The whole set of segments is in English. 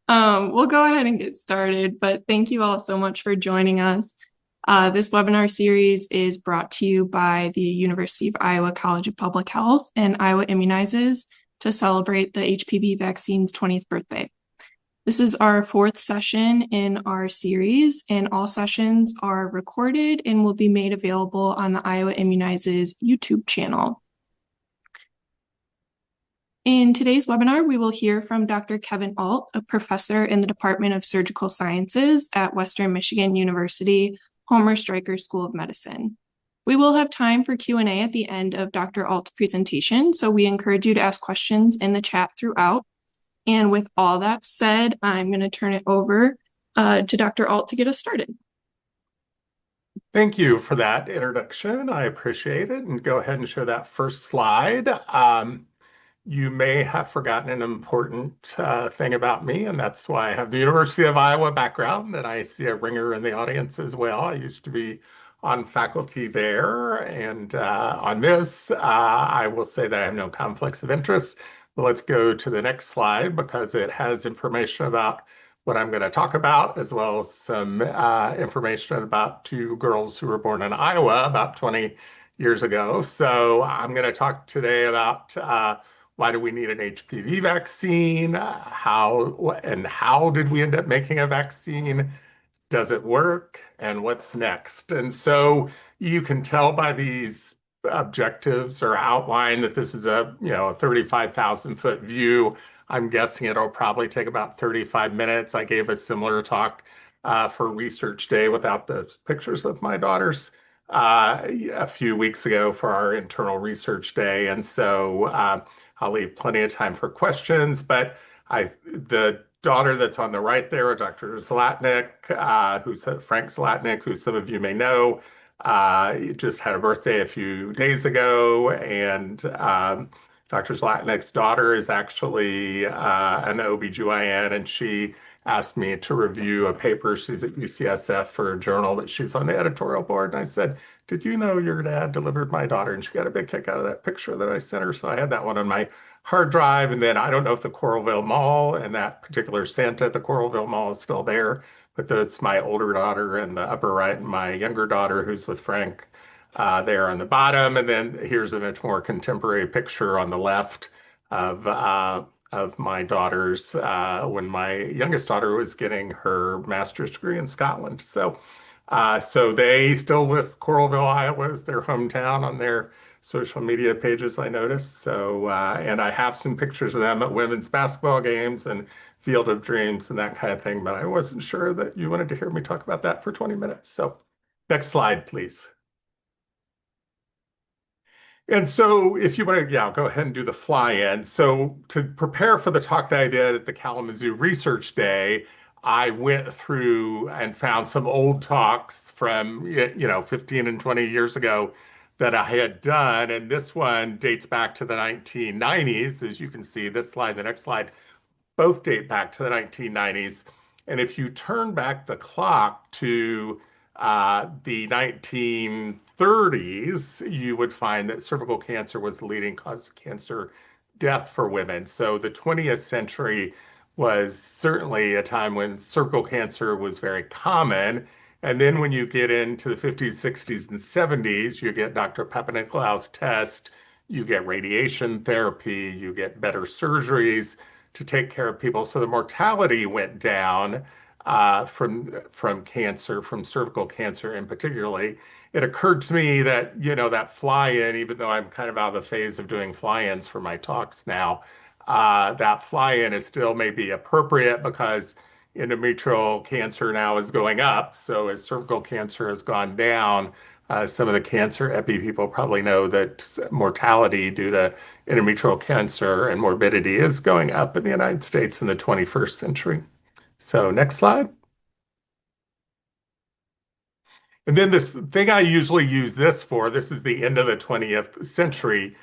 We'll go ahead and get started, but thank you all so much for joining us. This webinar series is brought to you by the University of Iowa College of Public Health and Iowa Immunizes to celebrate the HPV vaccine's 20th birthday. This is our fourth session in our series, and all sessions are recorded and will be made available on the Iowa Immunizes YouTube channel. In today's webinar, we will hear from Dr. Kevin Ault, a professor in the Department of Surgical Sciences at Western Michigan University, Homer Stryker School of Medicine. We will have time for Q&A at the end of Dr. Ault's presentation, so we encourage you to ask questions in the chat throughout. And with all that said, I'm going to turn it over to Dr. Ault to get us started. Thank you for that introduction. I appreciate it. And go ahead and show that first slide. You may have forgotten an important thing about me, and that's why I have the University of Iowa background, and I see a ringer in the audience as well. I used to be on faculty there, and on this, I will say that I have no conflicts of interest. But let's go to the next slide because it has information about what I'm going to talk about, as well as some information about two girls who were born in Iowa about 20 years ago. So I'm going to talk today about why do we need an HPV vaccine? How did we end up making a vaccine? Does it work? And what's next? And so you can tell by these objectives or outline that this is a 35,000 foot view. I'm guessing it'll probably take about 35 minutes. I gave a similar talk for Research Day without the pictures of my daughters a few weeks ago for our internal research day. And so I'll leave plenty of time for questions, but the daughter that's on the right there, Dr. Zlatnik, who's Frank Zlatnik, who some of you may know, just had a birthday a few days ago, and Dr. Zlatnik's daughter is actually an OBGYN, and she asked me to review a paper. She's at UCSF for a journal that she's on the editorial board. And I said, did you know your dad delivered my daughter? And she got a big kick out of that picture that I sent her. So I had that one on my hard drive. And then I don't know if the Coralville Mall and that particular Santa at the Coralville Mall is still there, but that's my older daughter in the upper right and my younger daughter who's with Frank there on the bottom. And then here's a much more contemporary picture on the left of my daughters when my youngest daughter was getting her master's degree in Scotland. So they still list Coralville, Iowa as their hometown on their social media pages, I noticed. So, and I have some pictures of them at women's basketball games and Field of Dreams and that kind of thing, but I wasn't sure that you wanted to hear me talk about that for 20 minutes. So next slide, please. And so if you want to, yeah, go ahead and do the fly-in. So to prepare for the talk that I did at the Kalamazoo Research Day, I went through and found some old talks from, 15 and 20 years ago that I had done. And this one dates back to the 1990s. As you can see, this slide, the next slide, both date back to the 1990s. And if you turn back the clock to the 1930s, you would find that cervical cancer was the leading cause of cancer death for women. So the 20th century was certainly a time when cervical cancer was very common. And then when you get into the 50s, 60s, and 70s, you get Dr. Papanicolaou's test, you get radiation therapy, you get better surgeries to take care of people. So the mortality went down from cancer, from cervical cancer in particularly. It occurred to me that, that fly-in, even though I'm kind of out of the phase of doing fly-ins for my talks now, that fly-in is still maybe appropriate because endometrial cancer now is going up. So as cervical cancer has gone down, some of the cancer epi people probably know that mortality due to endometrial cancer and morbidity is going up in the United States in the 21st century. So next slide. And then this thing I usually use this for, this is the end of the 20th century.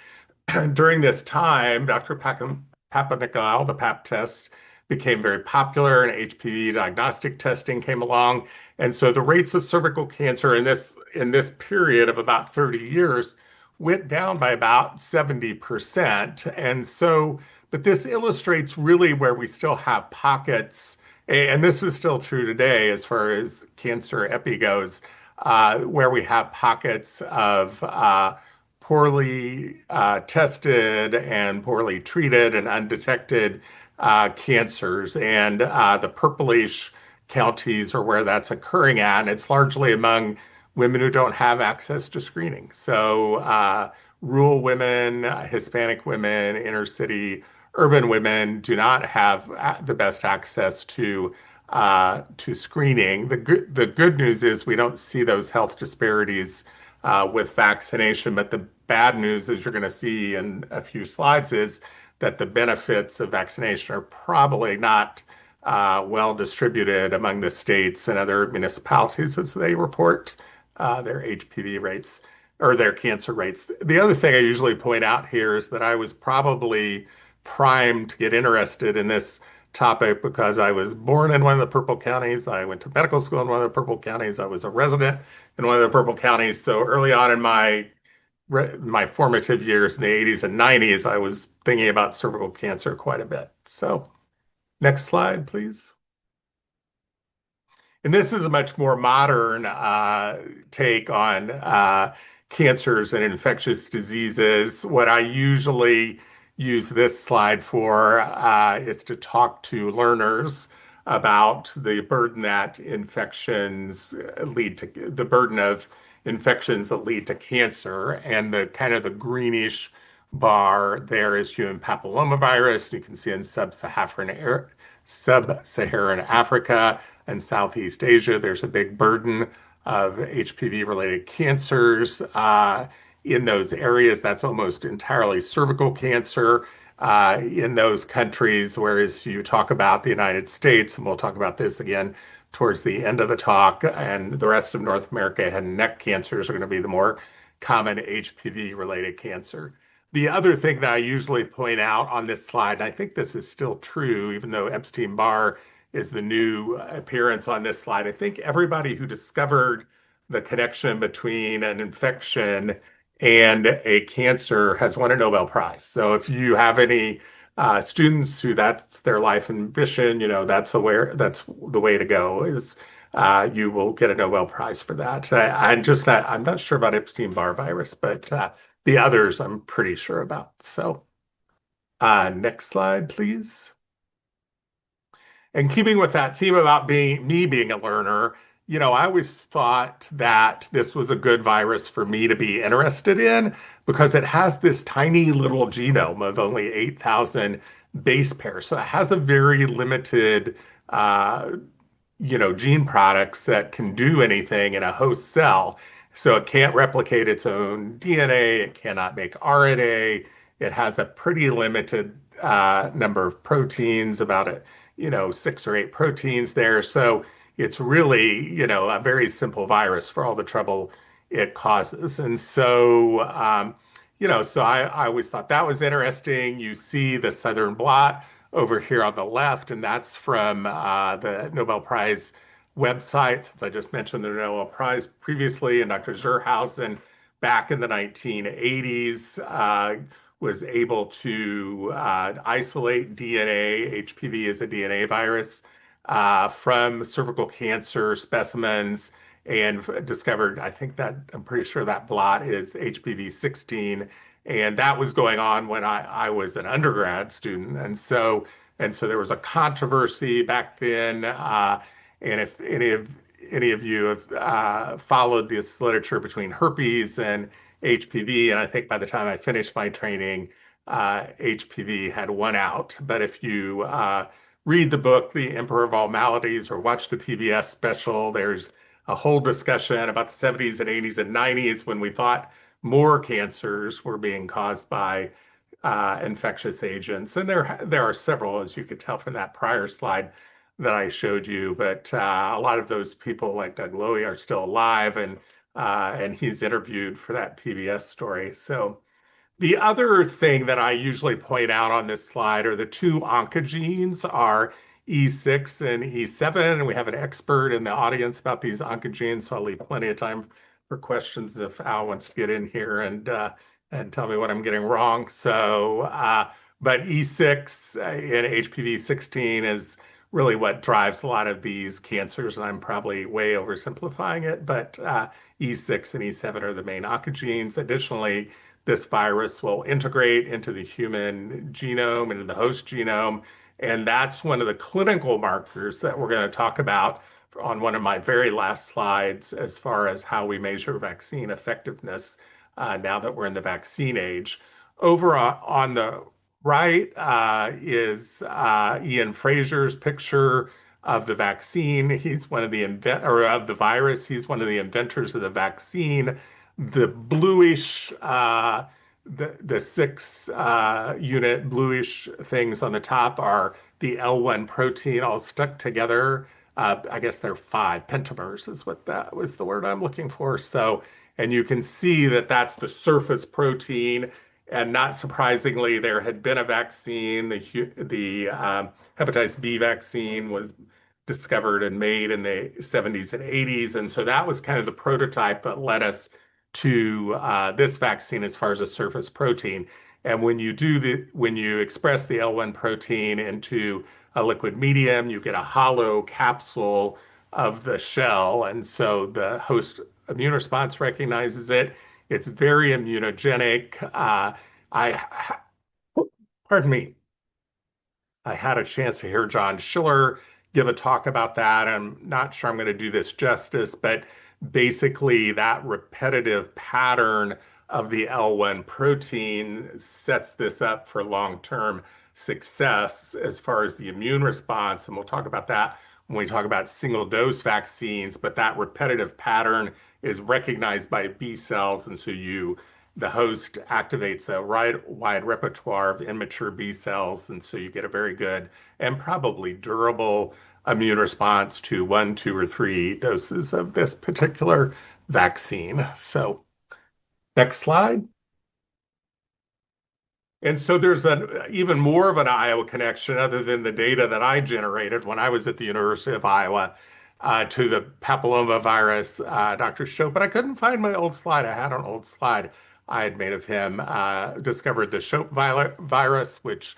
During this time, Dr. Papanicolaou, the PAP test, became very popular and HPV diagnostic testing came along. And so the rates of cervical cancer in this period of about 30 years went down by about 70%. And so, but this illustrates really where we still have pockets, and this is still true today as far as cancer epi goes, where we have pockets of poorly tested and poorly treated and undetected cancers. And the purplish counties are where that's occurring at. And it's largely among women who don't have access to screening. So, rural women, Hispanic women, inner city, urban women do not have the best access to screening. The good news is we don't see those health disparities with vaccination, but the bad news, as you're going to see in a few slides, is that the benefits of vaccination are probably not well distributed among the states and other municipalities as they report their HPV rates or their cancer rates. The other thing I usually point out here is that I was probably primed to get interested in this topic because I was born in one of the purple counties. I went to medical school in one of the purple counties. I was a resident in one of the purple counties. So early on in my formative years in the 80s and 90s, I was thinking about cervical cancer quite a bit. So next slide, please. And this is a much more modern take on cancers and infectious diseases. What I usually use this slide for is to talk to learners about the burden that infections lead to, the burden of infections that lead to cancer, and the kind of the greenish bar there is human papillomavirus. You can see in sub-Saharan Africa and Southeast Asia, there's a big burden of HPV related cancers in those areas. That's almost entirely cervical cancer in those countries. Whereas you talk about the United States, and we'll talk about this again towards the end of the talk, and the rest of North America, head and neck cancers are going to be the more common HPV related cancer. The other thing that I usually point out on this slide, and I think this is still true, even though Epstein-Barr is the new appearance on this slide, I think everybody who discovered the connection between an infection and a cancer has won a Nobel Prize. So if you have any students who that's their life ambition, that's the way to go is you will get a Nobel Prize for that. I'm not sure about Epstein-Barr virus, but the others I'm pretty sure about. So next slide, please. And keeping with that theme about being a learner, I always thought that this was a good virus for me to be interested in because it has this tiny little genome of only 8,000 base pairs. So it has a very limited, gene products that can do anything in a host cell. So it can't replicate its own DNA. It cannot make RNA. It has a pretty limited number of proteins, about 6 or 8 proteins there. So it's really, a very simple virus for all the trouble it causes. And so, so I always thought that was interesting. You see the Southern blot over here on the left, and that's from the Nobel Prize website. Since I just mentioned the Nobel Prize previously, and Dr. Zurhausen back in the 1980s was able to isolate DNA. HPV is a DNA virus from cervical cancer specimens and discovered, I'm pretty sure that blot is HPV 16. And that was going on when I was an undergrad student. And so there was a controversy back then. And if any of you have followed this literature between herpes and HPV, and I think by the time I finished my training, HPV had won out. But if you read the book, The Emperor of All Maladies, or watch the PBS special, there's a whole discussion about the 70s and 80s and 90s when we thought more cancers were being caused by infectious agents. And there are several, as you could tell from that prior slide that I showed you. But a lot of those people, like Doug Lowy, are still alive, and he's interviewed for that PBS story. So the other thing that I usually point out on this slide are the two oncogenes are E6 and E7, and we have an expert in the audience about these oncogenes, so I'll leave plenty of time for questions if Al wants to get in here and tell me what I'm getting wrong. But E6 in HPV 16 is really what drives a lot of these cancers, and I'm probably way oversimplifying it, but E6 and E7 are the main oncogenes. Additionally, this virus will integrate into the human genome, into the host genome, and that's one of the clinical markers that we're going to talk about on one of my very last slides as far as how we measure vaccine effectiveness now that we're in the vaccine age. Over on the right is Ian Fraser's picture of the vaccine. He's one of the of the virus. He's one of the inventors of the vaccine. The bluish, the six unit bluish things on the top are the L1 protein all stuck together. I guess they're five pentamers is what that was the word I'm looking for. So, and you can see that that's the surface protein. And not surprisingly, there had been a vaccine. The hepatitis B vaccine was discovered and made in the 70s and 80s. And so that was kind of the prototype that led us to this vaccine as far as a surface protein. And when you express the L1 protein into a liquid medium, you get a hollow capsule of the shell. And so the host immune response recognizes it. It's very immunogenic. I, pardon me, I had a chance to hear John Schiller give a talk about that. I'm not sure I'm going to do this justice, but basically that repetitive pattern of the L1 protein sets this up for long-term success as far as the immune response. And we'll talk about that when we talk about single dose vaccines, but that repetitive pattern is recognized by B cells. And so the host activates a wide repertoire of immature B cells. And so you get a very good and probably durable immune response to one, two, or three doses of this particular vaccine. So next slide. And so there's even more of an Iowa connection other than the data that I generated when I was at the University of Iowa to the papillomavirus, Dr. Shope. But I couldn't find my old slide. I had an old slide I had made of him. Discovered the Shope virus, which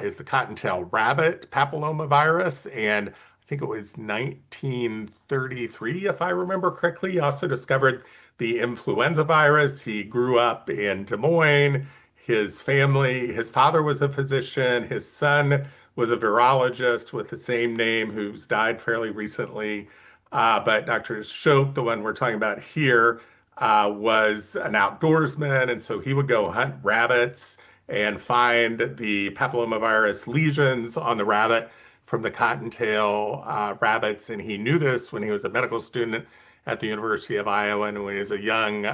is the cottontail rabbit papillomavirus. And I think it was 1933, if I remember correctly. He also discovered the influenza virus. He grew up in Des Moines. His father was a physician. His son was a virologist with the same name who's died fairly recently. But Dr. Shope, the one we're talking about here, was an outdoorsman. And so he would go hunt rabbits and find the papillomavirus lesions on the rabbit from the cottontail rabbits. And he knew this when he was a medical student at the University of Iowa and when he was a young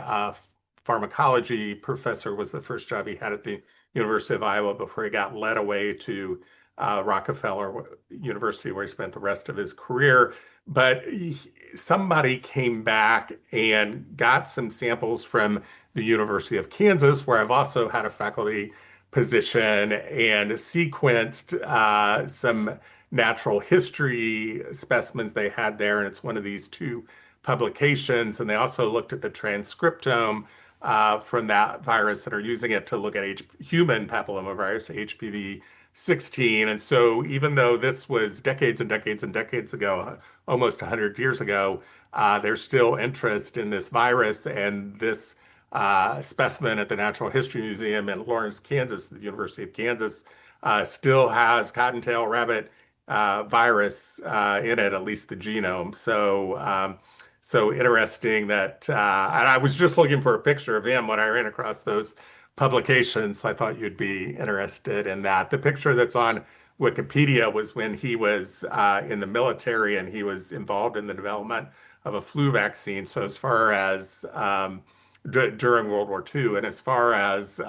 pharmacology professor was the first job he had at the University of Iowa before he got led away to Rockefeller University, where he spent the rest of his career. But somebody came back and got some samples from the University of Kansas, where I've also had a faculty position, and sequenced some natural history specimens they had there. And it's one of these two publications. And they also looked at the transcriptome from that virus and are using it to look at human papillomavirus, HPV 16. And so even though this was decades and decades and decades ago, almost 100 years ago, there's still interest in this virus. And this specimen at the Natural History Museum in Lawrence, Kansas, the University of Kansas, still has cottontail rabbit virus in it, at least the genome. So interesting that, and I was just looking for a picture of him when I ran across those publications, so I thought you'd be interested in that. The picture that's on Wikipedia was when he was in the military and he was involved in the development of a flu vaccine. So as far as during World War II, and as far as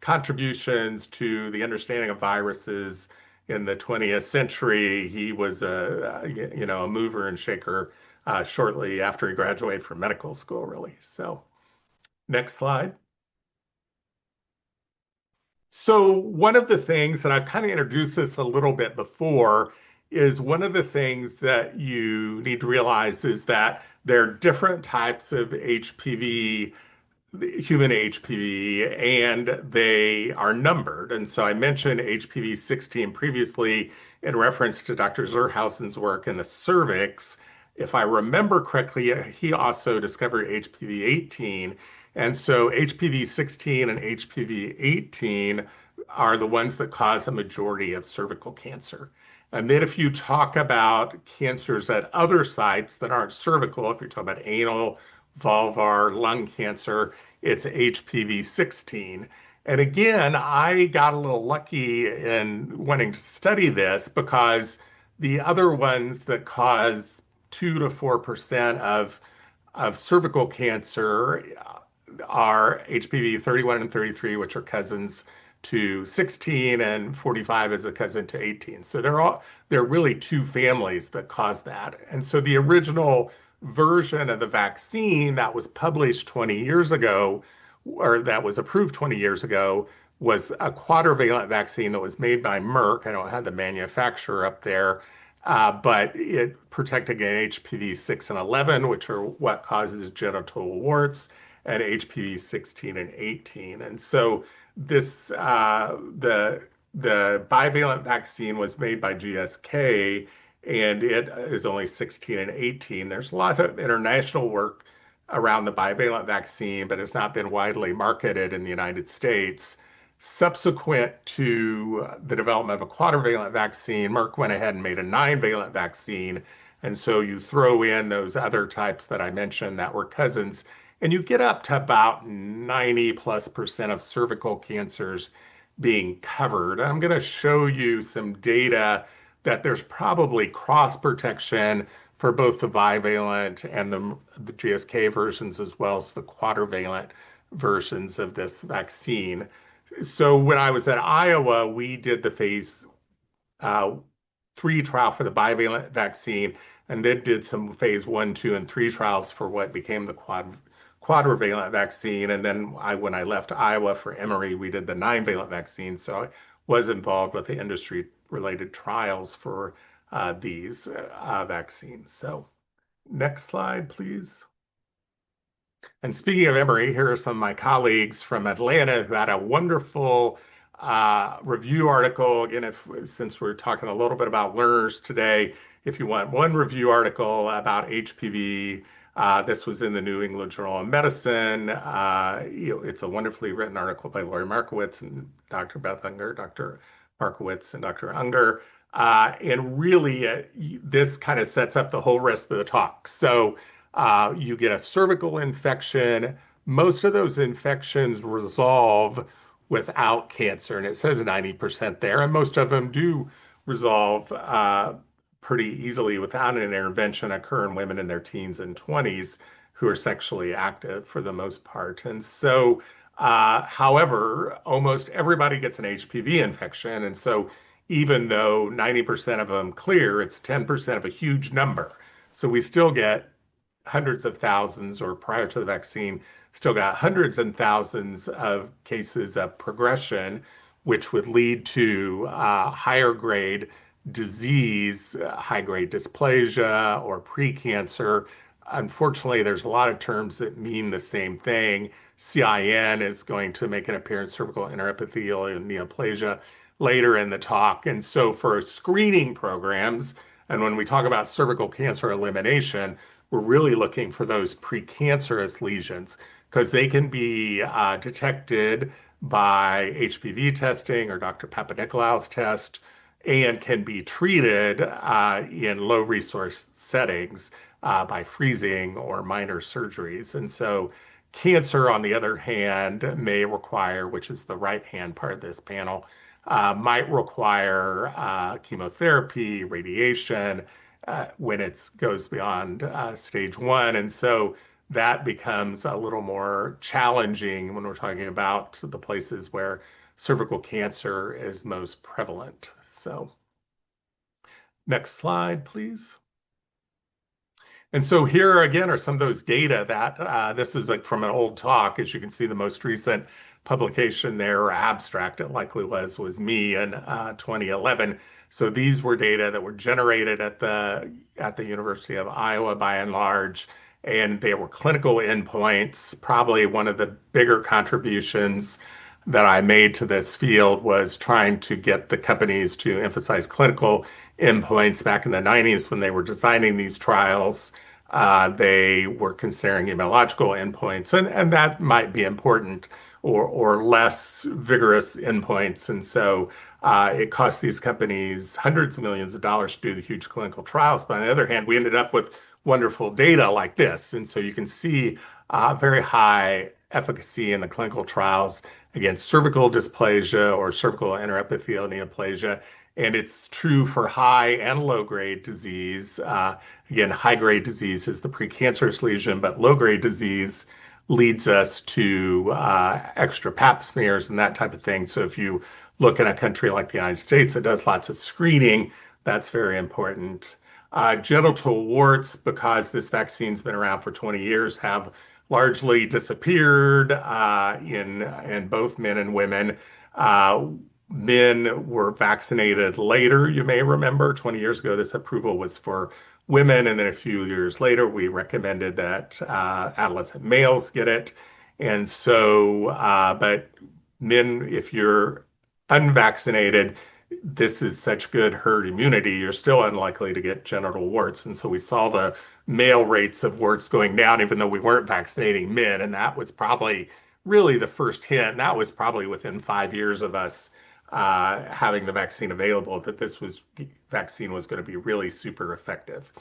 contributions to the understanding of viruses in the 20th century, he was a mover and shaker shortly after he graduated from medical school, really. So next slide. So one of the things, and I've kind of introduced this a little bit before, is one of the things that you need to realize is that there are different types of HPV, human HPV, and they are numbered. And so I mentioned HPV 16 previously in reference to Dr. Zurhausen's work in the cervix. If I remember correctly, he also discovered HPV 18. And so HPV 16 and HPV 18 are the ones that cause a majority of cervical cancer. And then if you talk about cancers at other sites that aren't cervical, if you're talking about anal, vulvar, lung cancer, it's HPV 16. And again, I got a little lucky in wanting to study this because the other ones that cause 2 to 4% of cervical cancer are HPV 31 and 33, which are cousins to 16, and 45 is a cousin to 18. So they're really two families that cause that. And so the original version of the vaccine that was published 20 years ago, or that was approved 20 years ago, was a quadrivalent vaccine that was made by Merck. I don't have the manufacturer up there, but it protected against HPV 6 and 11, which are what causes genital warts, and HPV 16 and 18. And so this the bivalent vaccine was made by GSK, and it is only 16 and 18. There's a lot of international work around the bivalent vaccine, but it's not been widely marketed in the United States. Subsequent to the development of a quadrivalent vaccine, Merck went ahead and made a 9-valent vaccine. And so you throw in those other types that I mentioned that were cousins, and you get up to about 90+% of cervical cancers being covered. I'm going to show you some data that there's probably cross protection for both the bivalent and the GSK versions, as well as the quadrivalent versions of this vaccine. So when I was at Iowa, we did the phase 3 trial for the bivalent vaccine, and then did some phase 1, 2, and 3 trials for what became the quadrivalent vaccine. And then when I left Iowa for Emory, we did the 9-valent vaccine. So I was involved with the industry related trials for these vaccines. So next slide, please. And speaking of Emory, here are some of my colleagues from Atlanta who had a wonderful review article. Again, since we're talking a little bit about learners today, if you want one review article about HPV, this was in the New England Journal of Medicine. It's a wonderfully written article by Lori Markowitz and Dr. Beth Unger, Dr. Markowitz and Dr. Unger. And really, this kind of sets up the whole rest of the talk. So you get a cervical infection. Most of those infections resolve without cancer, and it says 90% there, and most of them do resolve pretty easily without an intervention, occur in women in their teens and 20s who are sexually active for the most part. And so, however, almost everybody gets an HPV infection, and so even though 90% of them clear, it's 10% of a huge number. So we still get hundreds of thousands, or prior to the vaccine, still got hundreds and thousands of cases of progression, which would lead to higher grade disease, high grade dysplasia, or precancer. Unfortunately, there's a lot of terms that mean the same thing. CIN is going to make an appearance, cervical interepithelial neoplasia, later in the talk. And so for screening programs, and when we talk about cervical cancer elimination, we're really looking for those precancerous lesions because they can be detected by HPV testing or Dr. Papanicolaou's test, and can be treated in low resource settings by freezing or minor surgeries. And so cancer, on the other hand, may require, which is the right hand part of this panel, might require chemotherapy, radiation, when it goes beyond stage 1. And so that becomes a little more challenging when we're talking about the places where cervical cancer is most prevalent. So next slide, please. And so here again are some of those data that this is like from an old talk. As you can see, the most recent publication there, or abstract it likely was me in 2011. So these were data that were generated at the University of Iowa by and large, and they were clinical endpoints. Probably one of the bigger contributions that I made to this field was trying to get the companies to emphasize clinical endpoints back in the 90s when they were designing these trials. They were considering immunological endpoints, and that might be important or less vigorous endpoints. And so it cost these companies hundreds of millions of dollars to do the huge clinical trials. But on the other hand, we ended up with wonderful data like this. And so you can see very high efficacy in the clinical trials against cervical dysplasia or cervical intraepithelial neoplasia. And it's true for high and low grade disease. Again, high grade disease is the precancerous lesion, but low grade disease leads us to extra pap smears and that type of thing. So if you look at a country like the United States that does lots of screening, that's very important. Genital warts, because this vaccine's been around for 20 years, have largely disappeared in both men and women. Uh, Men were vaccinated later. You may remember 20 years ago, this approval was for women. And then a few years later, we recommended that adolescent males get it. And so, but men, if you're unvaccinated, this is such good herd immunity, you're still unlikely to get genital warts. And so we saw the male rates of warts going down, even though we weren't vaccinating men. And that was probably really the first hint. That was probably within 5 years of us having the vaccine available, that this vaccine was going to be really super effective.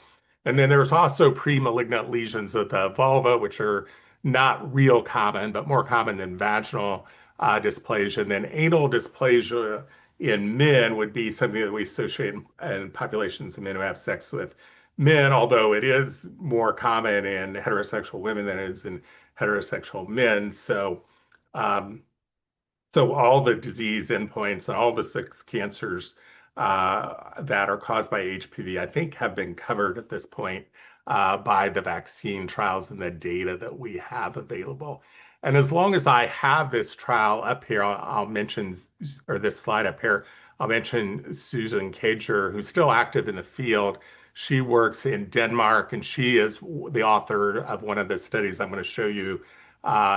And then there's also pre-malignant lesions of the vulva, which are not real common, but more common than vaginal dysplasia. And then anal dysplasia in men would be something that we associate in populations of men who have sex with men, although it is more common in heterosexual women than it is in heterosexual men. Um, so all the disease endpoints and all the six cancers that are caused by HPV, I think, have been covered at this point by the vaccine trials and the data that we have available. And as long as I have this trial up here, I'll mention, or this slide up here, I'll mention Susan Kager, who's still active in the field. She works in Denmark, and she is the author of one of the studies I'm going to show you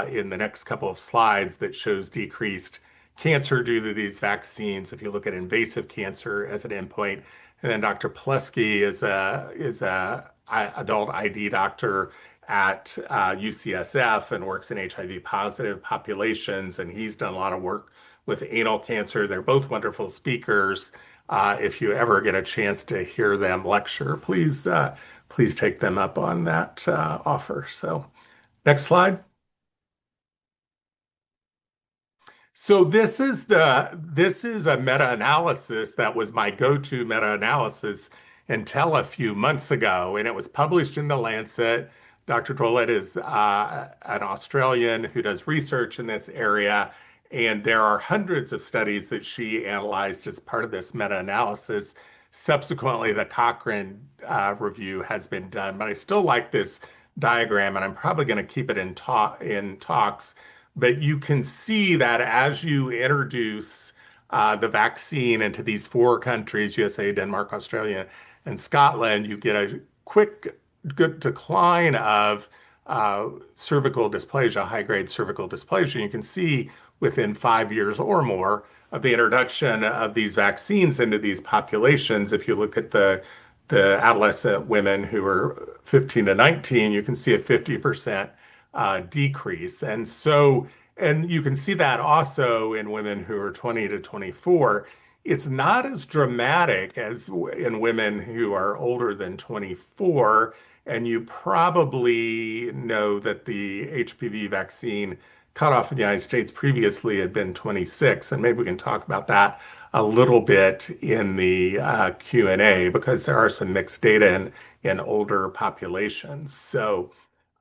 in the next couple of slides that shows decreased cancer due to these vaccines. If you look at invasive cancer as an endpoint, and then Dr. Plesky is a adult ID doctor at UCSF and works in HIV positive populations, and he's done a lot of work with anal cancer. They're both wonderful speakers. If you ever get a chance to hear them lecture, please take them up on that offer. So, next slide. So this is a meta-analysis that was my go-to meta-analysis until a few months ago, and it was published in The Lancet. Dr. Drolet is an Australian who does research in this area, and there are hundreds of studies that she analyzed as part of this meta-analysis. Subsequently, the Cochrane review has been done, but I still like this diagram, and I'm probably going to keep it in talks. But you can see that as you introduce the vaccine into these four countries, USA, Denmark, Australia, and Scotland, you get a good decline of cervical dysplasia, high-grade cervical dysplasia. You can see within 5 years or more of the introduction of these vaccines into these populations, if you look at the adolescent women who are 15 to 19, you can see a 50% decrease. And you can see that also in women who are 20 to 24. It's not as dramatic as in women who are older than 24. And you probably know that the HPV vaccine cutoff in the United States previously had been 26. And maybe we can talk about that a little bit in the Q&A, because there are some mixed data in older populations.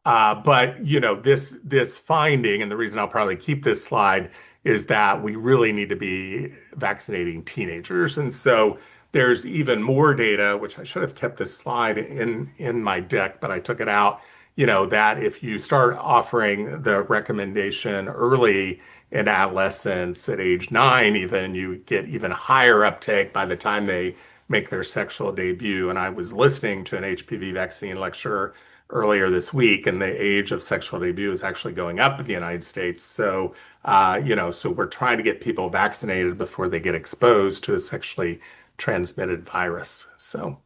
But this finding, and the reason I'll probably keep this slide, is that we really need to be vaccinating teenagers. And so there's even more data, which I should have kept this slide in my deck, but I took it out. That if you start offering the recommendation early in adolescence at age 9, even you get even higher uptake by the time they make their sexual debut. And I was listening to an HPV vaccine lecture earlier this week, and the age of sexual debut is actually going up in the United States. So we're trying to get people vaccinated before they get exposed to a sexually transmitted virus. So,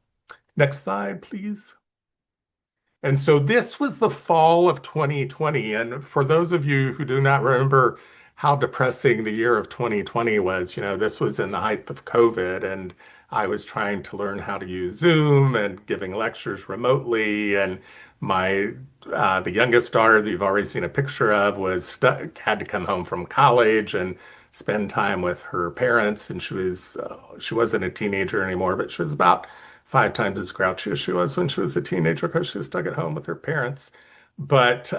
next slide, please. And so this was the fall of 2020. And for those of you who do not remember how depressing the year of 2020 was, this was in the height of COVID, and I was trying to learn how to use Zoom and giving lectures remotely. And my the youngest daughter that you've already seen a picture of was stuck, had to come home from college and spend time with her parents. And she wasn't a teenager anymore, but she was about 5 times as grouchy as she was when she was a teenager because she was stuck at home with her parents. But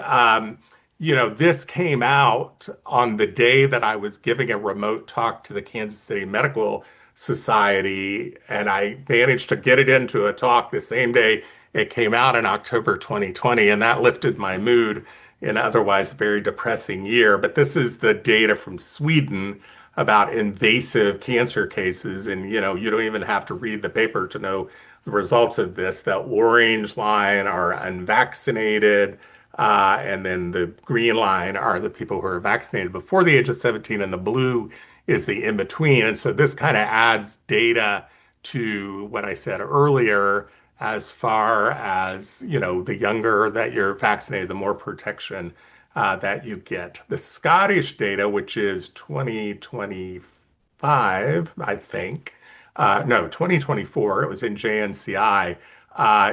this came out on the day that I was giving a remote talk to the Kansas City Medical Society, and I managed to get it into a talk the same day it came out in October 2020, and that lifted my mood in otherwise a very depressing year. But this is the data from Sweden about invasive cancer cases, and you don't even have to read the paper to know the results of this. The orange line are unvaccinated, and then the green line are the people who are vaccinated before the age of 17, and the blue is the in between. And so this kind of adds data to what I said earlier, as far as, the younger that you're vaccinated, the more protection that you get. The Scottish data, which is 2025, I think, no, 2024, it was in JNCI,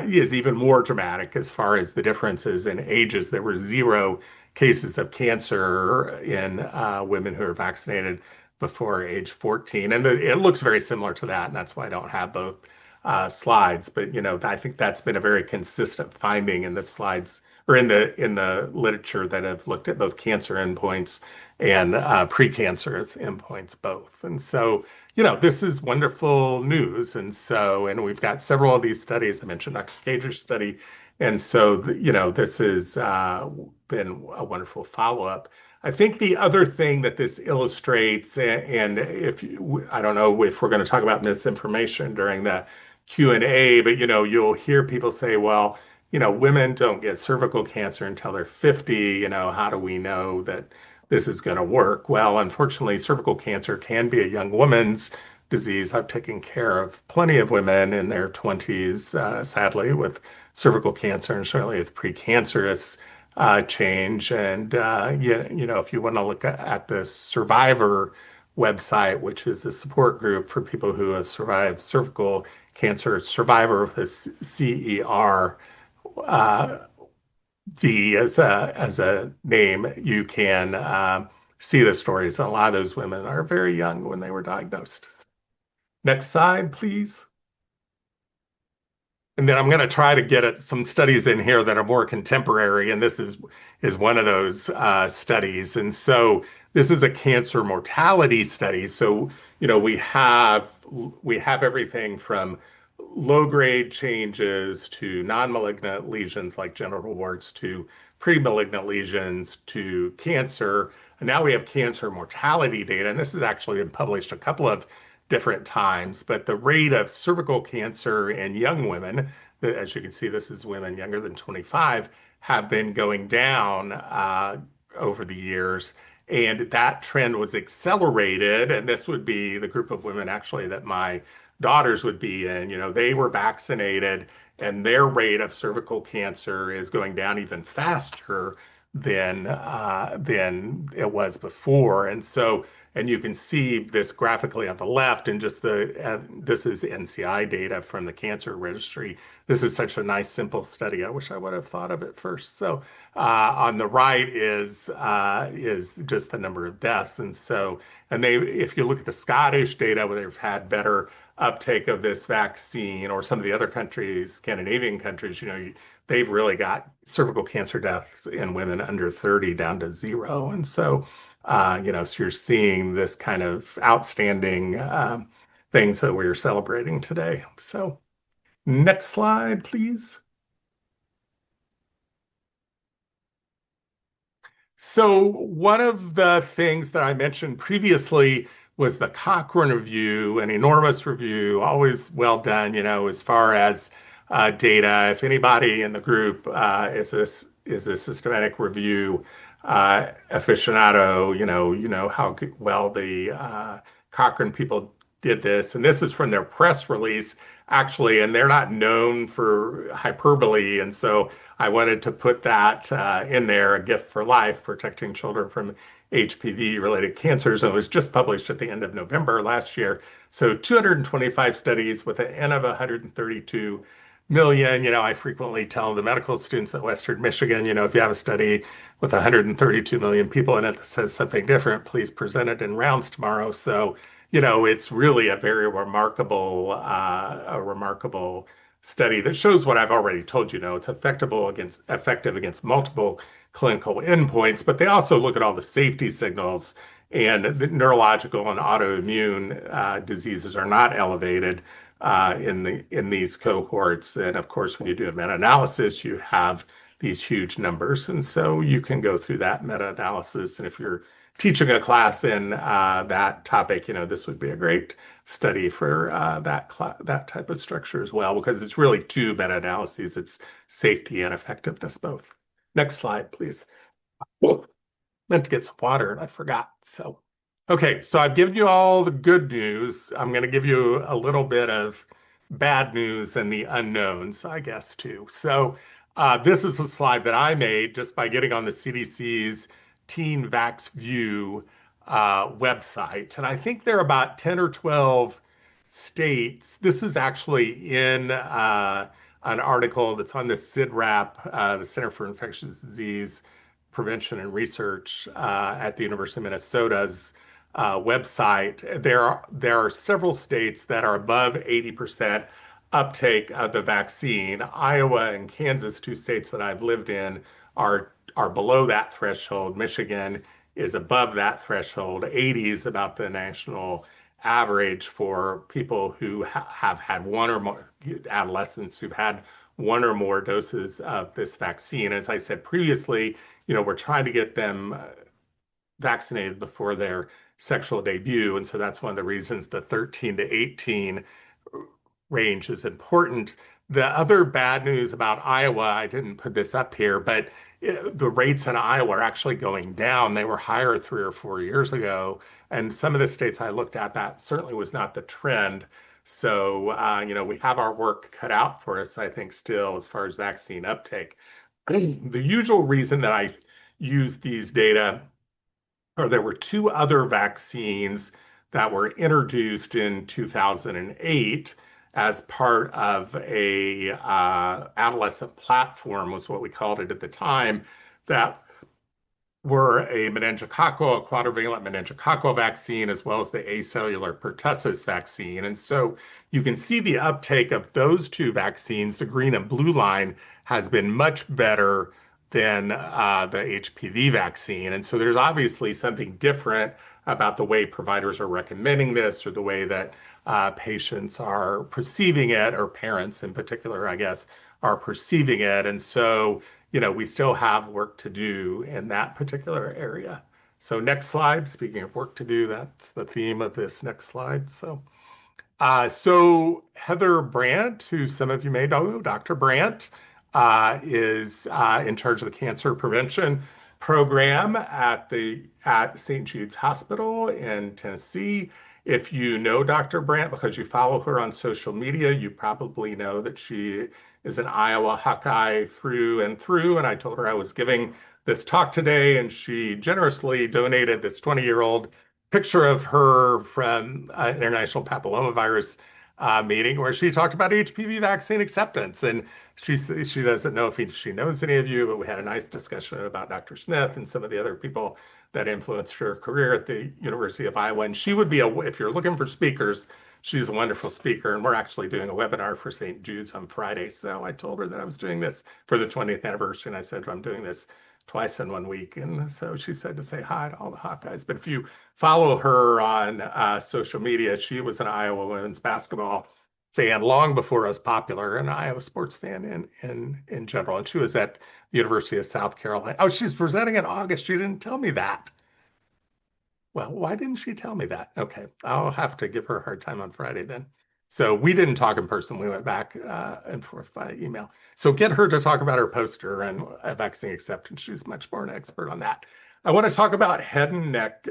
is even more dramatic as far as the differences in ages. There were 0 cases of cancer in women who are vaccinated before age 14. And it looks very similar to that, and that's why I don't have both slides. But I think that's been a very consistent finding in the slides or in the literature that have looked at both cancer endpoints and precancerous endpoints both. And so, this is wonderful news. And we've got several of these studies. I mentioned Dr. Gager's study. And so, this has been a wonderful follow-up. I think the other thing that this illustrates, and I don't know if we're going to talk about misinformation during the Q&A, but you'll hear people say, well, women don't get cervical cancer until they're 50. How do we know that this is going to work? Well, unfortunately, cervical cancer can be a young woman's disease. I've taken care of plenty of women in their 20s, sadly, with cervical cancer, and certainly with precancerous change. And if you want to look at the Survivor website, which is a support group for people who have survived cervical cancer, Survivor with a CER, V as a name, you can see the stories. And a lot of those women are very young when they were diagnosed. Next slide, please. And then I'm going to try to get at some studies in here that are more contemporary, and this is one of those studies. And so this is a cancer mortality study. So we have everything from low-grade changes to non-malignant lesions like genital warts to pre-malignant lesions to cancer. And now we have cancer mortality data, and this has actually been published a couple of different times, but the rate of cervical cancer in young women, as you can see, this is women younger than 25, have been going down over the years. And that trend was accelerated. And this would be the group of women actually that my daughters would be in. They were vaccinated, and their rate of cervical cancer is going down even faster than it was before. And you can see this graphically on the left, and just this is NCI data from the cancer registry. This is such a nice, simple study. I wish I would have thought of it first. So on the right is just the number of deaths. If you look at the Scottish data, where they've had better uptake of this vaccine, or some of the other countries, Scandinavian countries, they've really got cervical cancer deaths in women under 30 down to 0. So you're seeing this kind of outstanding things that we're celebrating today. So next slide, please. So one of the things that I mentioned previously was the Cochrane review, an enormous review, always well done, as far as data. If anybody in the group is a systematic review aficionado, you know how well the Cochrane people did this. And this is from their press release, actually, and they're not known for hyperbole. And so I wanted to put that in there, a gift for life, protecting children from HPV related cancers. And it was just published at the end of November last year. So 225 studies with an N of 132 million. I frequently tell the medical students at Western Michigan, if you have a study with 132 million people in it that says something different, please present it in rounds tomorrow. So, it's really a very remarkable study that shows what I've already told you. It's effective against multiple clinical endpoints, but they also look at all the safety signals, and the neurological and autoimmune diseases are not elevated in these cohorts. And of course, when you do a meta-analysis, you have these huge numbers, and so you can go through that meta-analysis. And if you're teaching a class in that topic, this would be a great study for that type of structure as well, because it's really two meta-analyses. It's safety and effectiveness both. Next slide, please. Whoa, meant to get some water and I forgot. So, okay, so I've given you all the good news. I'm going to give you a little bit of bad news and the unknowns, I guess, too. So, this is a slide that I made just by getting on the CDC's Teen Vax View website. And I think there are about 10 or 12 states. This is actually in an article that's on the CIDRAP, the Center for Infectious Disease Prevention and Research at the University of Minnesota's website. There are several states that are above 80% uptake of the vaccine. Iowa and Kansas, two states that I've lived in, are below that threshold. Michigan is above that threshold. 80 is about the national average for people who have had one or more adolescents who've had one or more doses of this vaccine. As I said previously, we're trying to get them vaccinated before their sexual debut. And so that's one of the reasons the 13 to 18 range is important. The other bad news about Iowa, I didn't put this up here, but the rates in Iowa are actually going down. They were higher 3 or 4 years ago. And some of the states I looked at, that certainly was not the trend. So, we have our work cut out for us, I think, still, as far as vaccine uptake. The usual reason that I use these data, or there were two other vaccines that were introduced in 2008 as part of a adolescent platform, was what we called it at the time, that were a quadrivalent meningococcal vaccine, as well as the acellular pertussis vaccine. And so you can see the uptake of those two vaccines. The green and blue line has been much better than the HPV vaccine. And so there's obviously something different about the way providers are recommending this, or the way that patients are perceiving it, or parents in particular, I guess, are perceiving it. And so, we still have work to do in that particular area. So next slide. Speaking of work to do, that's the theme of this next slide. So Heather Brandt, who some of you may know, Dr. Brandt, is in charge of the cancer prevention program at St. Jude's Hospital in Tennessee. If you know Dr. Brandt because you follow her on social media, you probably know that she is an Iowa Hawkeye through and through. And I told her I was giving this talk today, and she generously donated this 20-year-old picture of her from International Papillomavirus meeting, where she talked about HPV vaccine acceptance. And she doesn't know if she knows any of you, but we had a nice discussion about Dr. Smith and some of the other people that influenced her career at the University of Iowa. And she would be if you're looking for speakers, she's a wonderful speaker, and we're actually doing a webinar for St. Jude's on Friday. So I told her that I was doing this for the 20th anniversary, and I said I'm doing this twice in 1 week. And so she said to say hi to all the Hawkeyes. But if you follow her on social media, she was an Iowa women's basketball fan long before I was popular, an Iowa sports fan in general. And she was at the University of South Carolina. Oh, she's presenting in August. She didn't tell me that. Well, why didn't she tell me that? Okay, I'll have to give her a hard time on Friday then. So we didn't talk in person. We went back and forth by email. So get her to talk about her poster and vaccine acceptance. She's much more an expert on that. I want to talk about head and neck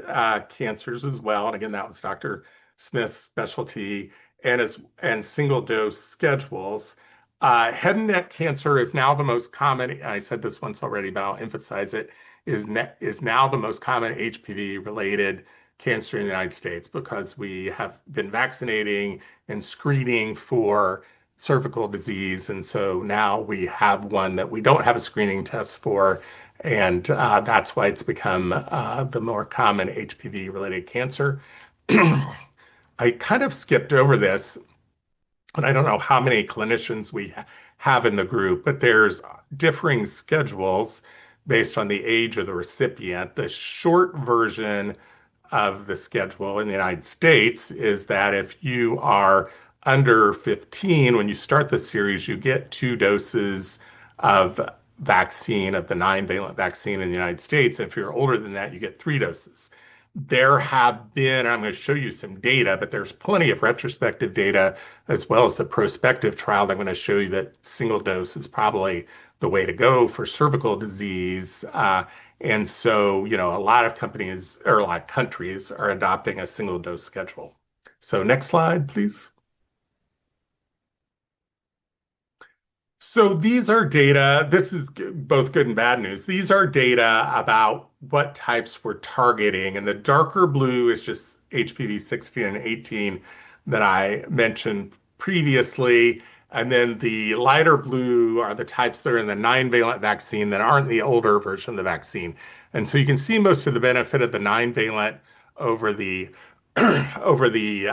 cancers as well. And again, that was Dr. Smith's specialty and single dose schedules. Head and neck cancer is now the most common. I said this once already, but I'll emphasize it is now the most common HPV related cancer in the United States because we have been vaccinating and screening for cervical disease. And so now we have one that we don't have a screening test for. And that's why it's become the more common HPV related cancer. I kind of skipped over this, and I don't know how many clinicians we have in the group, but there's differing schedules based on the age of the recipient. The short version of the schedule in the United States is that if you are under 15, when you start the series, you get 2 doses of vaccine, of the 9-valent vaccine in the United States. If you're older than that, you get 3 doses. There have been, I'm going to show you some data, but there's plenty of retrospective data as well as the prospective trial that I'm going to show you that single dose is probably the way to go for cervical disease. And so, a lot of companies or a lot of countries are adopting a single dose schedule. So next slide, please. So these are data, this is both good and bad news. These are data about what types we're targeting, and the darker blue is just HPV 16 and 18 that I mentioned previously. And then the lighter blue are the types that are in the 9-valent vaccine that aren't the older version of the vaccine. And so you can see most of the benefit of the 9-valent over the over the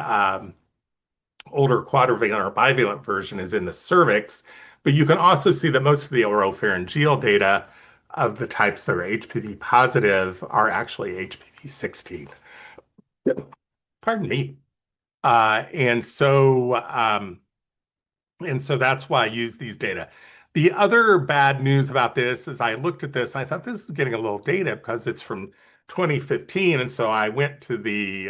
older quadrivalent or bivalent version is in the cervix. But you can also see that most of the oropharyngeal data of the types that are HPV positive are actually HPV 16. Pardon me. And so that's why I use these data. The other bad news about this is I looked at this and I thought this is getting a little dated because it's from 2015. And so I went to the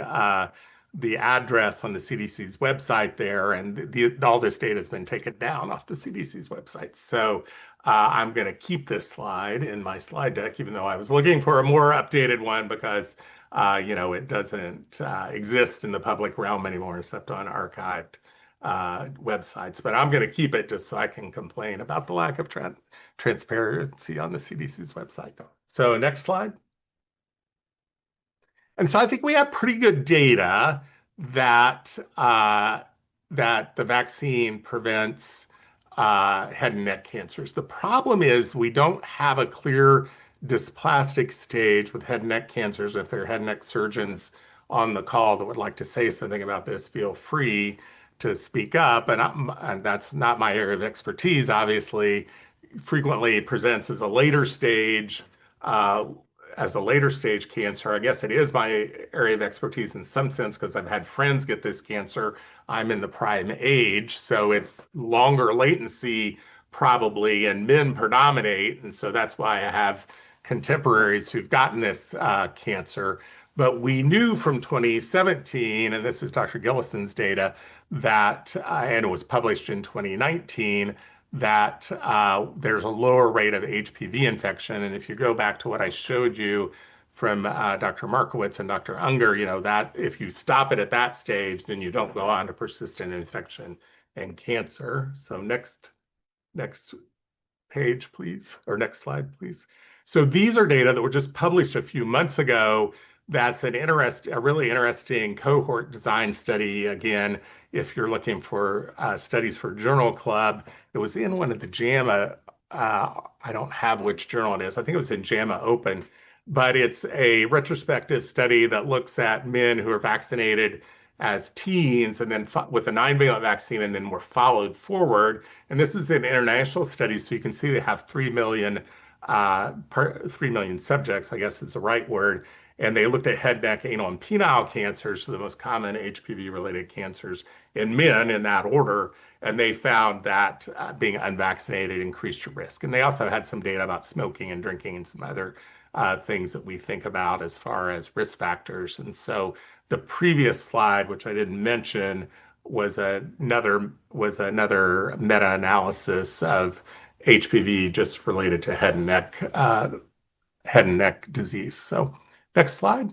address on the CDC's website there, and all this data has been taken down off the CDC's website. So I'm going to keep this slide in my slide deck, even though I was looking for a more updated one because it doesn't exist in the public realm anymore except on archived websites. But I'm going to keep it just so I can complain about the lack of transparency on the CDC's website. So next slide. And so I think we have pretty good data that that the vaccine prevents head and neck cancers. The problem is we don't have a clear dysplastic stage with head and neck cancers. If there are head and neck surgeons on the call that would like to say something about this, feel free to speak up. And that's not my area of expertise, obviously. Frequently presents as a later stage cancer. I guess it is my area of expertise in some sense because I've had friends get this cancer. I'm in the prime age, so it's longer latency probably, and men predominate. And so that's why I have contemporaries who've gotten this cancer. But we knew from 2017, and this is Dr. Gillison's data, that, and it was published in 2019, that there's a lower rate of HPV infection. And if you go back to what I showed you from Dr. Markowitz and Dr. Unger, that if you stop it at that stage, then you don't go on to persistent infection and cancer. So next page, please, or next slide, please. So these are data that were just published a few months ago. That's a really interesting cohort design study. Again, if you're looking for studies for Journal Club, it was in one of the JAMA, I don't have which journal it is. I think it was in JAMA Open, but it's a retrospective study that looks at men who are vaccinated as teens and then with a 9-valent vaccine and then were followed forward. And this is an international study, so you can see they have 3 million subjects, I guess is the right word. And they looked at head, neck, anal, and penile cancers, so the most common HPV-related cancers in men in that order. And they found that being unvaccinated increased your risk. And they also had some data about smoking and drinking and some other things that we think about as far as risk factors. And so the previous slide, which I didn't mention, was another meta-analysis of HPV just related to head and neck disease. So next slide.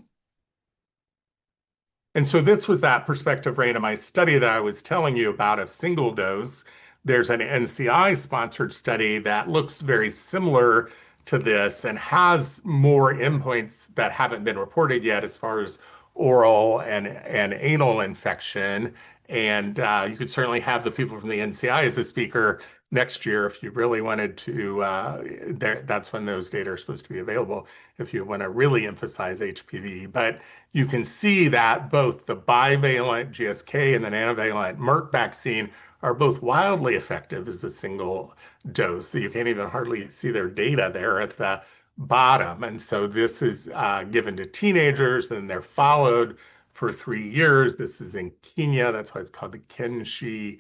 And so this was that prospective randomized study that I was telling you about of single dose. There's an NCI-sponsored study that looks very similar to this and has more endpoints that haven't been reported yet as far as oral and anal infection. And you could certainly have the people from the NCI as a speaker next year if you really wanted to. That's when those data are supposed to be available if you want to really emphasize HPV. But you can see that both the bivalent GSK and the nanovalent Merck vaccine are both wildly effective as a single dose. That you can't even hardly see their data there at the bottom. And so this is given to teenagers and they're followed for 3 years. This is in Kenya. That's why it's called the Kenshi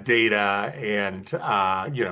data and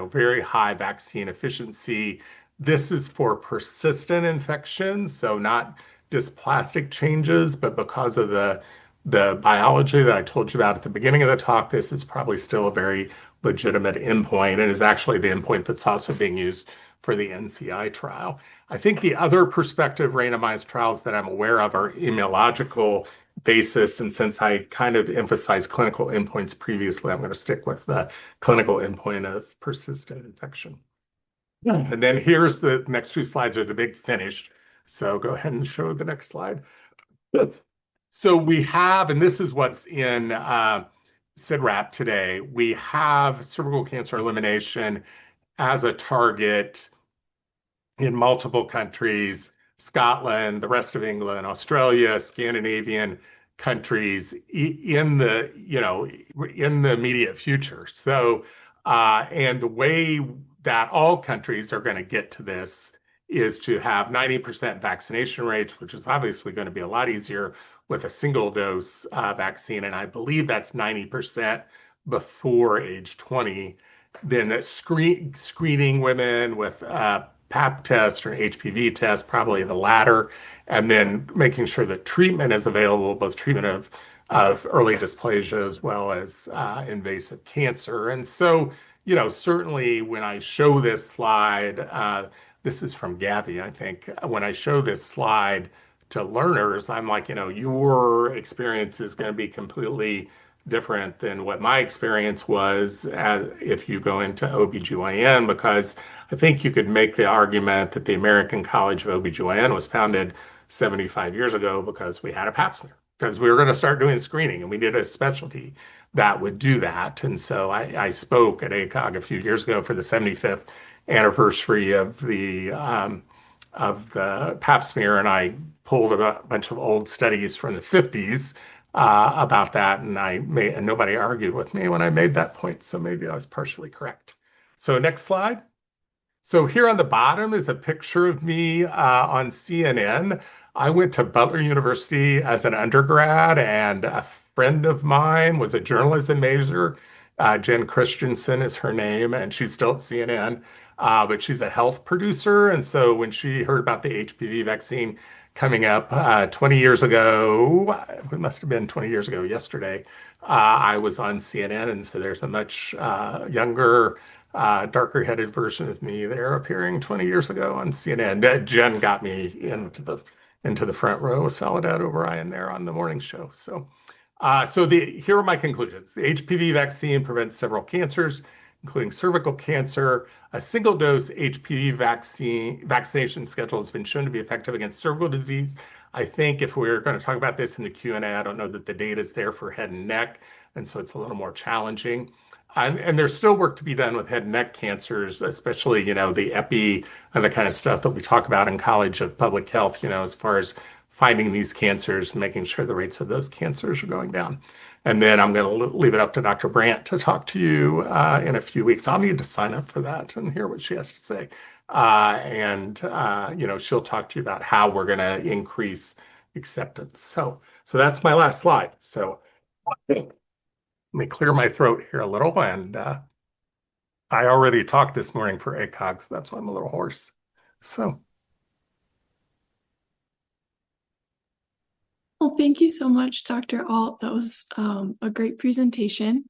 very high vaccine efficiency. This is for persistent infections, so not dysplastic changes, but because of the biology that I told you about at the beginning of the talk, this is probably still a very legitimate endpoint and is actually the endpoint that's also being used for the NCI trial. I think the other prospective randomized trials that I'm aware of are immunological basis. And since I kind of emphasized clinical endpoints previously, I'm going to stick with the clinical endpoint of persistent infection. And then here's the next two slides are the big finish. So go ahead and show the next slide. So we have, and this is what's in CIDRAP today, we have cervical cancer elimination as a target in multiple countries, Scotland, the rest of England, Australia, Scandinavian countries in the immediate future. So, and the way that all countries are going to get to this is to have 90% vaccination rates, which is obviously going to be a lot easier with a single dose vaccine. And I believe that's 90% before age 20. Then screening women with PAP test or HPV test, probably the latter, and then making sure that treatment is available, both treatment of early dysplasia as well as invasive cancer. And so, certainly when I show this slide, this is from Gavi, I think. When I show this slide to learners, I'm like, your experience is going to be completely different than what my experience was if you go into OBGYN, because I think you could make the argument that the American College of OBGYN was founded 75 years ago because we had a pap smear, because we were going to start doing screening and we needed a specialty that would do that. And so I spoke at ACOG a few years ago for the 75th anniversary of the pap smear, and I pulled a bunch of old studies from the 50s about that, and nobody argued with me when I made that point, so maybe I was partially correct. So next slide. So here on the bottom is a picture of me on CNN. I went to Butler University as an undergrad, and a friend of mine was a journalism major. Jen Christensen is her name, and she's still at CNN, but she's a health producer. And so when she heard about the HPV vaccine coming up 20 years ago, it must have been 20 years ago yesterday, I was on CNN. And so there's a much younger, darker-headed version of me there appearing 20 years ago on CNN. Jen got me into the front row with Soledad O'Brien there on the morning show. So here are my conclusions. The HPV vaccine prevents several cancers, including cervical cancer. A single-dose HPV vaccination schedule has been shown to be effective against cervical disease. I think if we're going to talk about this in the Q&A, I don't know that the data is there for head and neck, and so it's a little more challenging. And there's still work to be done with head and neck cancers, especially, the epi and the kind of stuff that we talk about in College of Public Health, as far as finding these cancers, making sure the rates of those cancers are going down. And then I'm going to leave it up to Dr. Brandt to talk to you in a few weeks. I'll need to sign up for that and hear what she has to say. She'll talk to you about how we're going to increase acceptance. So that's my last slide. So let me clear my throat here a little. And I already talked this morning for ACOG, so that's why I'm a little hoarse. So. Well, thank you so much, Dr. Ault. That was a great presentation.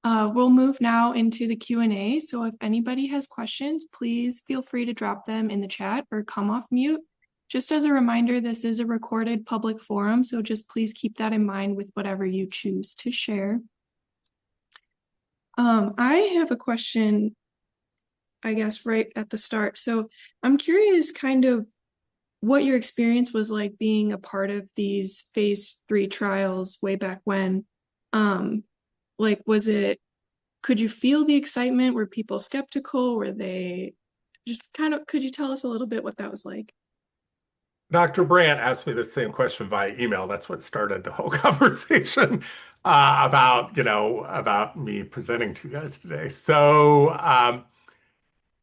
We'll move now into the Q&A. So if anybody has questions, please feel free to drop them in the chat or come off mute. Just as a reminder, this is a recorded public forum, so just please keep that in mind with whatever you choose to share. I have a question, I guess, right at the start. So I'm curious kind of what your experience was like being a part of these phase 3 trials way back when. Could you feel the excitement? Were people skeptical? Were they just could you tell us a little bit what that was like? Dr. Brandt asked me the same question via email. That's what started the whole conversation about me presenting to you guys today. So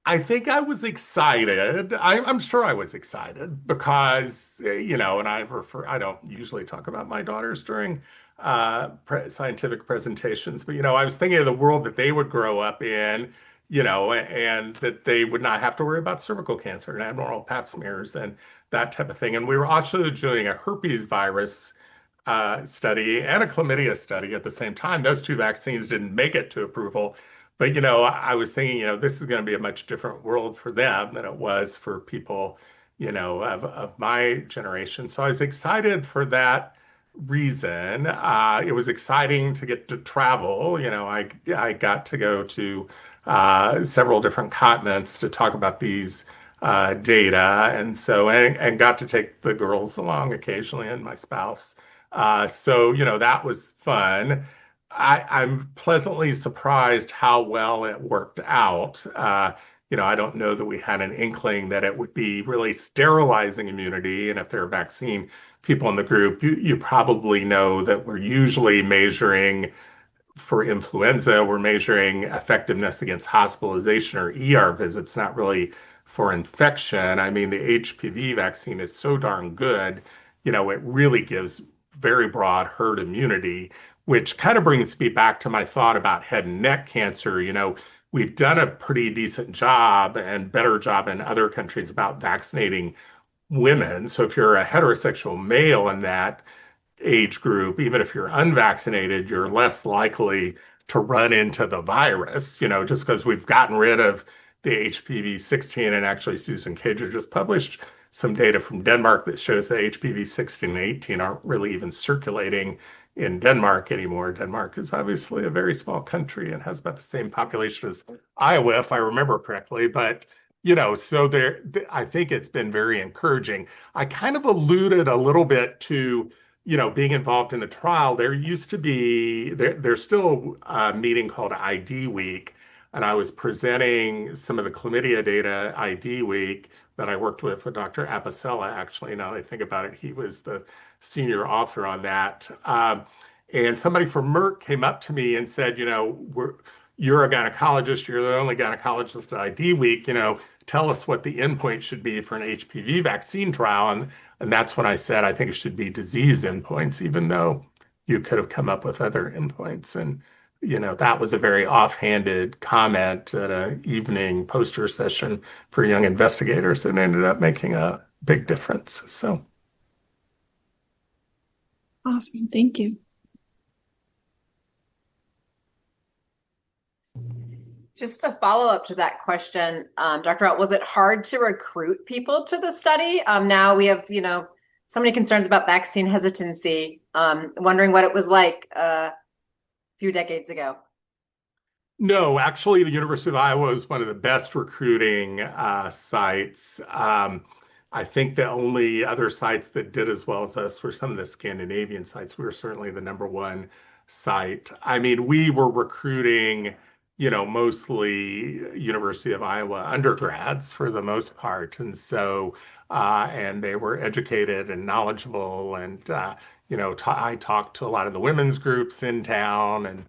I think I was excited. I'm sure I was excited because, and I don't usually talk about my daughters during scientific presentations, but, I was thinking of the world that they would grow up in, and that they would not have to worry about cervical cancer and abnormal pap smears and that type of thing. And we were also doing a herpes virus study and a chlamydia study at the same time. Those two vaccines didn't make it to approval. But, I was thinking, this is going to be a much different world for them than it was for people, of my generation. So I was excited for that reason. It was exciting to get to travel. I got to go to several different continents to talk about these data, and got to take the girls along occasionally and my spouse. That was fun. I'm pleasantly surprised how well it worked out. I don't know that we had an inkling that it would be really sterilizing immunity. And if there are vaccine people in the group, you probably know that we're usually measuring for influenza, we're measuring effectiveness against hospitalization or ER visits, not really for infection. I mean, the HPV vaccine is so darn good, it really gives very broad herd immunity, which kind of brings me back to my thought about head and neck cancer. We've done a pretty decent job and better job in other countries about vaccinating women. So if you're a heterosexual male in that age group, even if you're unvaccinated, you're less likely to run into the virus, just because we've gotten rid of the HPV 16. And actually, Susan Cager just published some data from Denmark that shows that HPV 16 and 18 aren't really even circulating in Denmark anymore. Denmark is obviously a very small country and has about the same population as Iowa, if I remember correctly. But so I think it's been very encouraging. I kind of alluded a little bit to being involved in the trial. There's still a meeting called ID Week, and I was presenting some of the chlamydia data ID Week that I worked with Dr. Apicella. Actually, now that I think about it, he was the senior author on that. And somebody from Merck came up to me and said, you're a gynecologist, you're the only gynecologist at ID Week, tell us what the endpoint should be for an HPV vaccine trial. And that's when I said, I think it should be disease endpoints, even though you could have come up with other endpoints. And, that was a very offhanded comment at an evening poster session for young investigators that ended up making a big difference. So. Awesome. Thank you. Just a follow up to that question, Dr. Ault, was it hard to recruit people to the study? Now we have, so many concerns about vaccine hesitancy. Wondering what it was like a few decades ago. No, actually, the University of Iowa is one of the best recruiting sites. I think the only other sites that did as well as us were some of the Scandinavian sites. We were certainly the number one site. I mean, we were recruiting mostly University of Iowa undergrads for the most part. And so, and they were educated and knowledgeable. And, I talked to a lot of the women's groups in town and,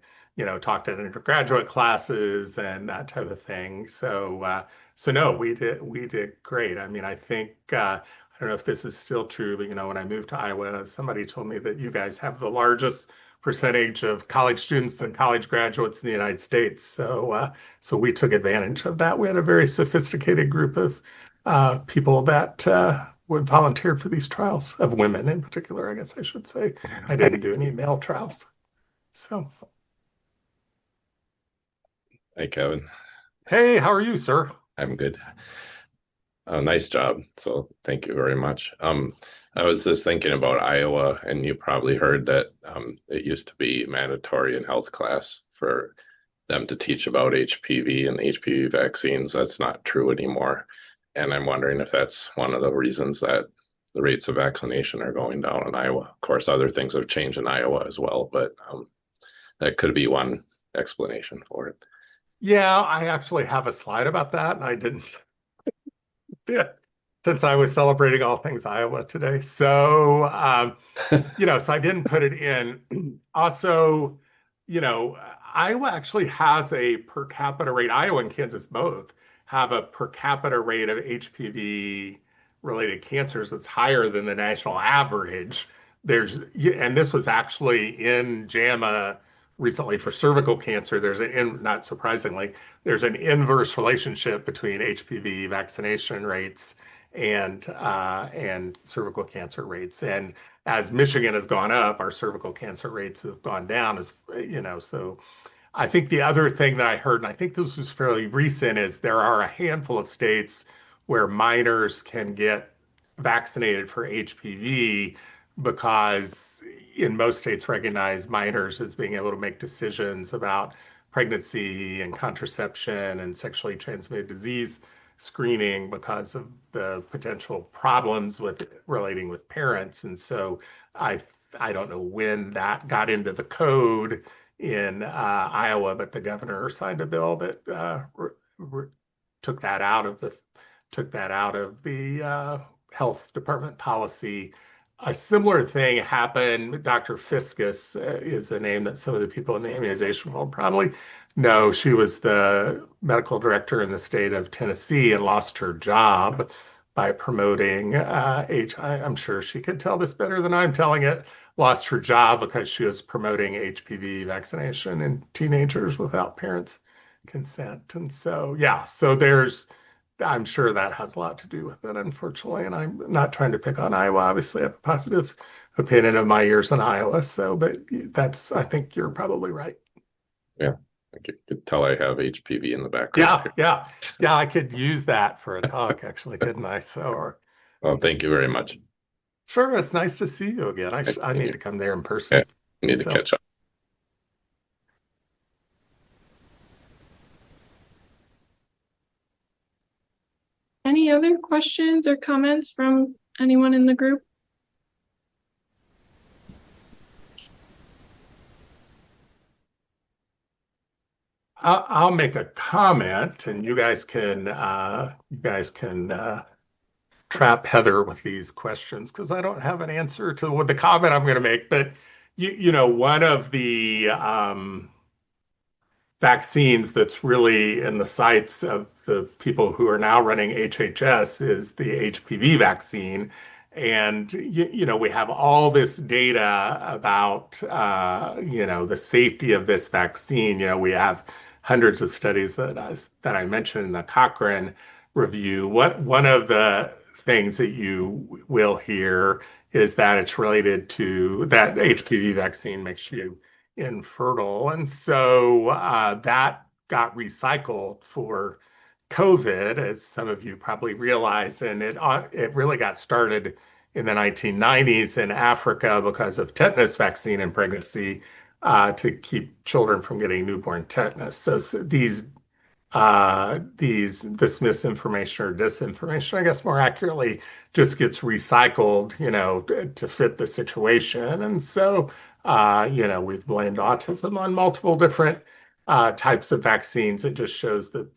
talked at undergraduate classes and that type of thing. So no, we did great. I mean, I think, I don't know if this is still true, but, when I moved to Iowa, somebody told me that you guys have the largest percentage of college students and college graduates in the United States. So we took advantage of that. We had a very sophisticated group of people that would volunteer for these trials, of women in particular, I guess I should say. I didn't do any male trials. So, Hi, Kevin. hey, how are you, sir? I'm good. Nice job. So thank you very much. I was just thinking about Iowa, and you probably heard that it used to be mandatory in health class for them to teach about HPV and HPV vaccines. That's not true anymore. And I'm wondering if that's one of the reasons that the rates of vaccination are going down in Iowa. Of course, other things have changed in Iowa as well, but that could be one explanation for it. Yeah, I actually have a slide about that, and I didn't. Yeah, since I was celebrating all things Iowa today. So I didn't put it in. Also, Iowa actually has a per capita rate. Iowa and Kansas both have a per capita rate of HPV related cancers that's higher than the national average. And this was actually in JAMA recently for cervical cancer. Not surprisingly, there's an inverse relationship between HPV vaccination rates and cervical cancer rates. And as Michigan has gone up, our cervical cancer rates have gone down. So I think the other thing that I heard, and I think this was fairly recent, is there are a handful of states where minors can get vaccinated for HPV because in most states recognize minors as being able to make decisions about pregnancy and contraception and sexually transmitted disease screening because of the potential problems with relating with parents. And so I I don't know when that got into the code in Iowa, but the governor signed a bill that took that out of the health department policy. A similar thing happened. Dr. Fiskus is a name that some of the people in the immunization world probably know. She was the medical director in the state of Tennessee and lost her job by promoting I'm sure she could tell this better than I'm telling it. Lost her job because she was promoting HPV vaccination in teenagers without parents' consent. And so, yeah, I'm sure that has a lot to do with it, unfortunately. And I'm not trying to pick on Iowa. Obviously, I have a positive opinion of my years in Iowa. But I think you're probably right. Yeah, I could tell I have HPV in the background. Yeah. I could use that for a talk, actually, couldn't I? Well, thank you very much. Sure, it's nice to see you again. I need to come there in person. Yeah, we need to catch up. Any other questions or comments from anyone in the group? I'll make a comment, and you guys can trap Heather with these questions because I don't have an answer to what the comment I'm going to make. But one of the vaccines that's really in the sights of the people who are now running HHS is the HPV vaccine. And we have all this data about the safety of this vaccine. We have hundreds of studies that I mentioned in the Cochrane review. One of the things that you will hear is that it's related to that HPV vaccine makes you infertile. And so that got recycled for COVID, as some of you probably realize. And it really got started in the 1990s in Africa because of tetanus vaccine in pregnancy to keep children from getting newborn tetanus. So this misinformation or disinformation, I guess more accurately, just gets recycled, to fit the situation. And so, we've blamed autism on multiple different types of vaccines. It just shows that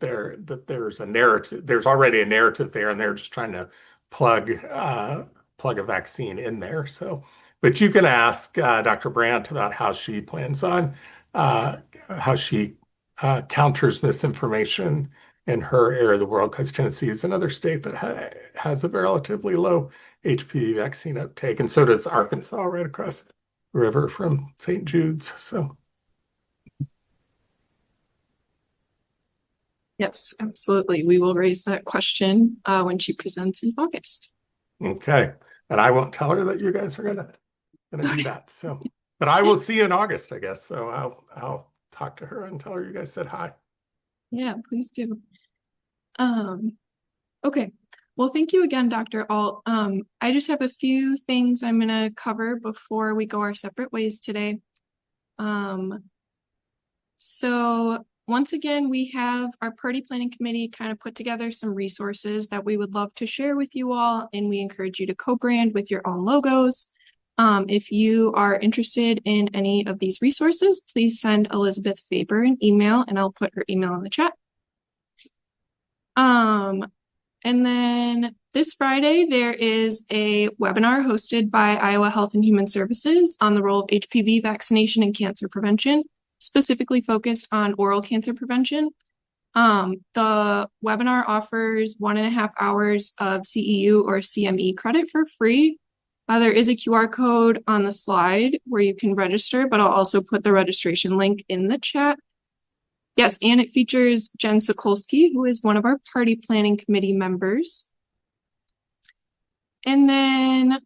there's a narrative. There's already a narrative there, and they're just trying to plug a vaccine in there. So, but you can ask Dr. Brandt about how she plans on how she counters misinformation in her area of the world, because Tennessee is another state that has a relatively low HPV vaccine uptake, and so does Arkansas, right across the river from St. Jude's. So. Yes, absolutely. We will raise that question when she presents in August. Okay. And I won't tell her that you guys are gonna do that. So, but I will see you in August, I guess. So I'll talk to her and tell her you guys said hi. Yeah, please do. Okay. Well, thank you again, Dr. Ault. I just have a few things I'm gonna cover before we go our separate ways today. So once again, we have our party planning committee kind of put together some resources that we would love to share with you all, and we encourage you to co-brand with your own logos. If you are interested in any of these resources, please send Elizabeth Faber an email, and I'll put her email in the chat. And then this Friday, there is a webinar hosted by Iowa Health and Human Services on the role of HPV vaccination and cancer prevention, specifically focused on oral cancer prevention. The webinar offers 1.5 hours of CEU or CME credit for free. There is a QR code on the slide where you can register, but I'll also put the registration link in the chat. Yes, and it features Jen Sokolsky, who is one of our party planning committee members. And then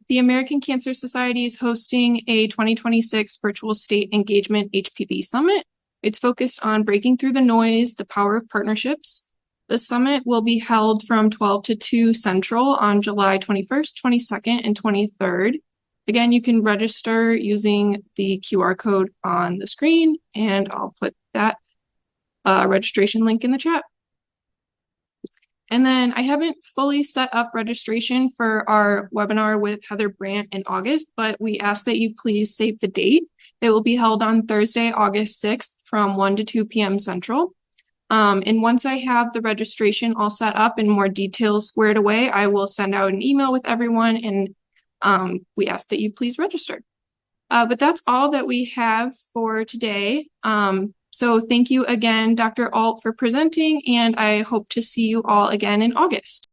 the American Cancer Society is hosting a 2026 virtual state engagement HPV summit. It's focused on breaking through the noise, the power of partnerships. The summit will be held from 12 to 2 Central on July 21st, 22nd, and 23rd. Again, you can register using the QR code on the screen, and I'll put that registration link in the chat. And then I haven't fully set up registration for our webinar with Heather Brandt in August, but we ask that you please save the date. It will be held on Thursday, August 6th from 1 to 2 p.m. Central. And once I have the registration all set up and more details squared away, I will send out an email with everyone, and we ask that you please register. But that's all that we have for today. So thank you again, Dr. Ault, for presenting, and I hope to see you all again in August.